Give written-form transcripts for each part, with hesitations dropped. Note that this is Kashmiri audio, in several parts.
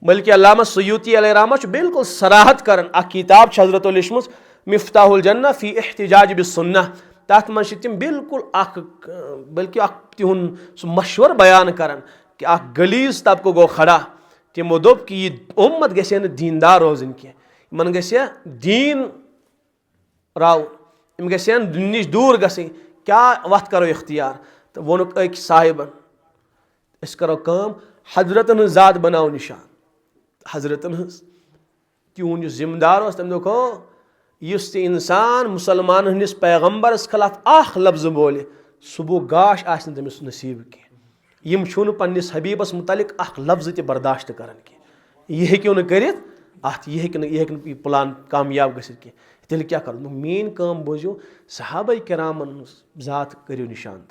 बल्कि अल्लामा सयूती अलैहि रहमत बिल्कुल सराहत करन अ किताब हजरत लिखमस मिफ्ताहुल जन्नह फी इहतिजाज बिस्सुन्नह तथ मज तम बिल्कुल बल्कि तिहुन सह मशवर बयान करन कि गलीज तबको गो खड़ा तमो दोप कि यह उम्मत गसे न दीनदार रोजन कह इन गसे दीन राव इम गसन दिन निश दूर गई क्या वत करो इख्तियार तो वोनुक अक साहिबन अस करो काम हजरतन हज जात बनाओ निशान हजरतन हज तिहुन जिम्मेदार तम दोक इस इंसान मुसलमान हंदिस पैगम्बरस खिलाफ अख लफ्ज बोले सुबह गाश आसन तमिस नसीब कह यम छुन पन्निस हबीबस मुतलिक अख लफ्ज ते बर्दाश्त करन कह यह हेक्यो न करित अत यह प्लान कामयाब गसित कह तेल क्या करो मेन काम बोझो सहाबा किरामन जात करियो निशान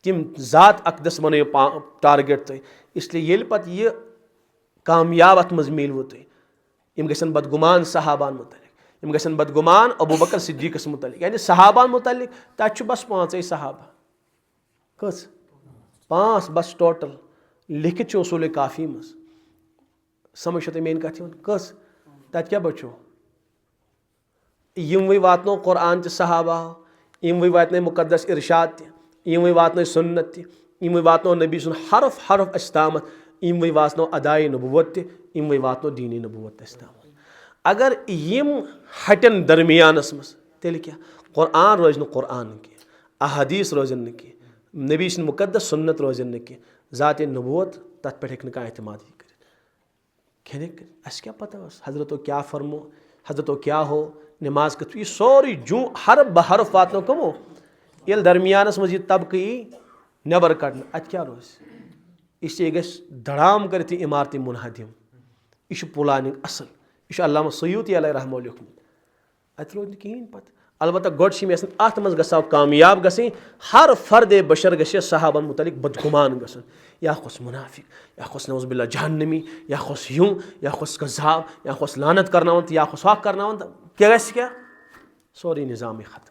तिम जात अकदस बनो टारगेट तुम इसलिए ये पत यह कामयाब अत मज मिलवो तुम यम गसन बदगुमान सहाबान मुतलिक यम गसन बदगुमान अबू बकर सिद्दीकस मुतलिक यानी सहाबान मुतलिक तत बस 5 सहाबा कस 5 बस टोटल लिखित उसूल काफी मज समझ तुम मेन कथ कस तत क्या बचो यम वातनो कुरान च सहाबा यम वातन मुकद्दस इरशाद यम वातन सुन्नत यम वातनो नबी सुन हरफ हरफ अस्तामत यम वातनो अदाय नबुवत यम वातनो दीनी नबुवत अस्तामत अगर यम हटन दरमियानस मस तेल क्या कुरान रोज न कुरान कह अहदीस रोजन न कह नबी सुन मुकद्दस सुन्नत रोजन न कह ज़ात नबुवत तथ पे हेक एतमाद कर अस क्या पता हजरतो क्या फरमो हजरतो क्या हो नमाज कथ यह सोरी जू हर बहरफ वातनो कमो ये दरमियानस मज तबक नबर कड़न अत क्या रोज इसलिए गस धड़ाम कर इमारत मुनहदिम यह प्लानिंग असल यह अल्लामा सयूती अलैहि रहमत लिखमुत अत रोज कहें पत अलबत्ता गोड अत मज गो कामयाब गई हर फर्द बशर गि सहाबन मुतलिक बदगुमान गसन या खुस मुनाफिक या खुस नौज़ुबिल्लाह जहन्नमी या खुस यूं या खुस कज़ाब या खुस लानत करना या खुस हक करना क्या सोरी निज़ाम खत्म।